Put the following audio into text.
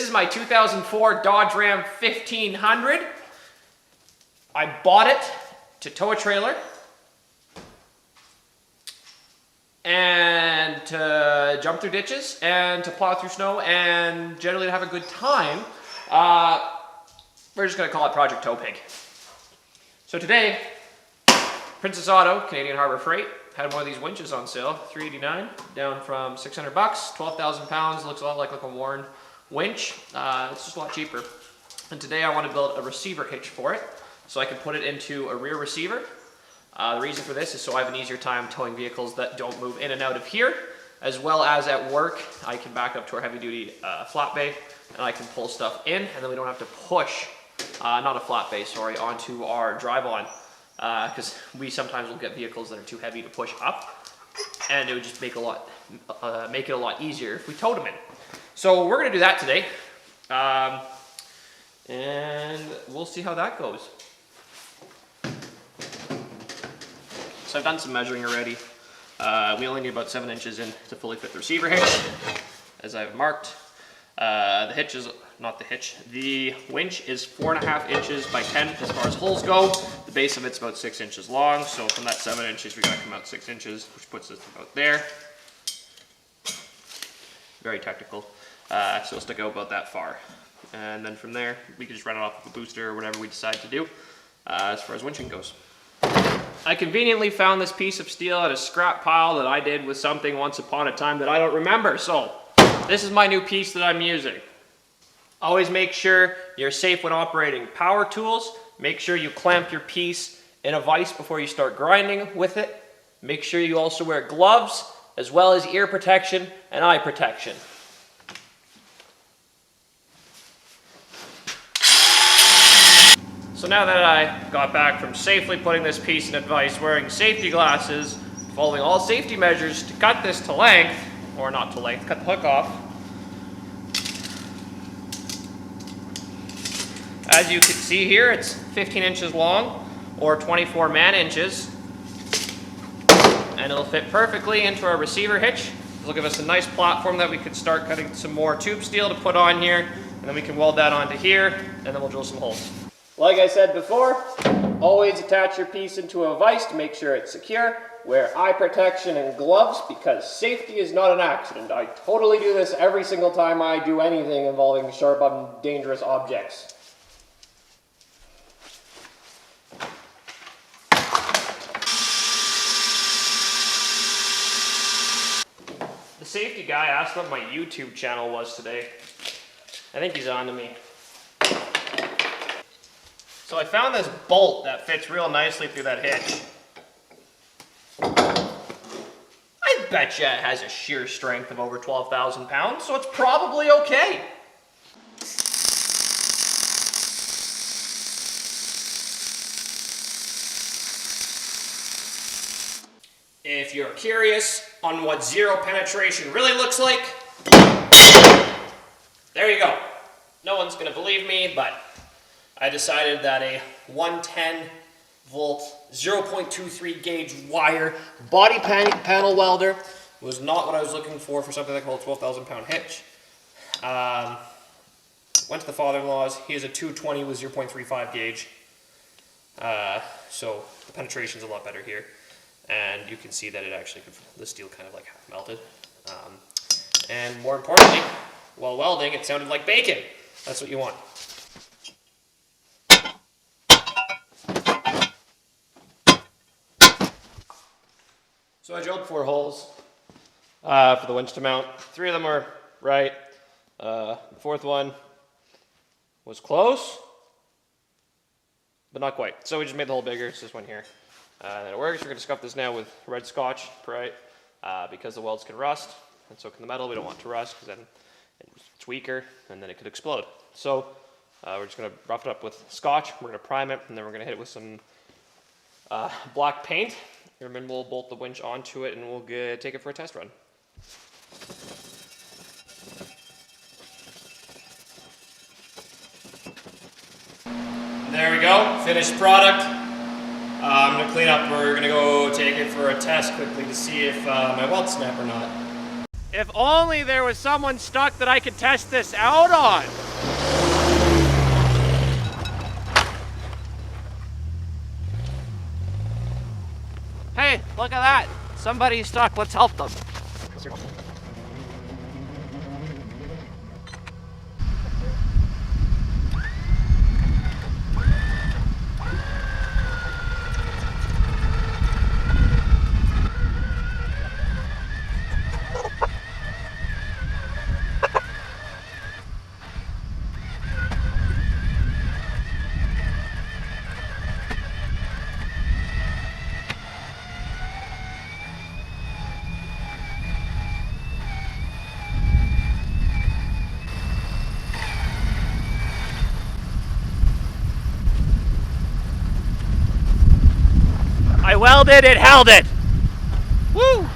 This is my 2004 Dodge Ram 1500. I bought it to tow a trailer and to jump through ditches and to plow through snow and generally to have a good time. We're just gonna call it Project Tow Pig. So today, Princess Auto, Canadian Harbor Freight, had one of these winches on sale, $389, down from $600, 12,000 pounds, looks a lot like a Warren winch. It's just a lot cheaper. And today I want to build a receiver hitch for it, so I can put it into a rear receiver. The reason for this is so I have an easier time towing vehicles that don't move in and out of here, as well as at work, I can back up to our heavy duty flat bay, and I can pull stuff in, and then we don't have to push, not a flat bay, sorry, onto our drive-on. Because we sometimes will get vehicles that are too heavy to push up, and it would just make it a lot easier if we towed them in. So we're going to do that today, and we'll see how that goes. So I've done some measuring already. We only need about 7 inches in to fully fit the receiver hitch, as I've marked. The hitch is, not the hitch, the winch is 4.5 inches by 10 as far as holes go. The base of it's about 6 inches long, so from that 7 inches we gotta come out 6 inches, which puts us about there. Very technical. So it'll stick out about that far. And then from there, we can just run it off of a booster or whatever we decide to do as far as winching goes. I conveniently found this piece of steel at a scrap pile that I did with something once upon a time that I don't remember, so this is my new piece that I'm using. Always make sure you're safe when operating power tools. Make sure you clamp your piece in a vise before you start grinding with it. Make sure you also wear gloves, as well as ear protection and eye protection. So now that I got back from safely putting this piece in a vise, wearing safety glasses, following all safety measures to cut this to length, or not to length, cut the hook off. As you can see here, it's 15 inches long, or 24 man-inches, and it'll fit perfectly into our receiver hitch. It'll give us a nice platform that we could start cutting some more tube steel to put on here, and then we can weld that onto here, and then we'll drill some holes. Like I said before, always attach your piece into a vise to make sure it's secure. Wear eye protection and gloves because safety is not an accident. I totally do this every single time I do anything involving sharp and dangerous objects. The safety guy asked what my YouTube channel was today. I think he's on to me. So I found this bolt that fits real nicely through that hitch. I bet you it has a shear strength of over 12,000 pounds, so it's probably okay. If you're curious on what zero penetration really looks like, there you go. No one's gonna believe me, but I decided that a 110 volt 0.23 gauge wire body panel welder was not what I was looking for something that called a 12,000 pound hitch. Went to the father-in-law's. He has a 220 with 0.35 gauge. So the penetration's a lot better here. And you can see that it actually, the steel kind of like half melted. And more importantly, while welding, it sounded like bacon. That's what you want. So I drilled 4 holes for the winch to mount. 3 of them were right. The 4th one was close, but not quite. So we just made the hole bigger. It's this one here. And then it works. We're going to scuff this now with red Scotch, right? Because the welds can rust, and so can the metal. We don't want it to rust because then it's weaker, and then it could explode. So we're just going to rough it up with Scotch. We're going to prime it, and then we're going to hit it with some black paint. And then we'll bolt the winch onto it, and we'll take it for a test run. There we go, finished product. I'm going to clean up. We're going to go take it for a test quickly to see if my welds snap or not. If only there was someone stuck that I could test this out on. Hey, look at that. Somebody's stuck. Let's help them. I welded it, held it. Woo!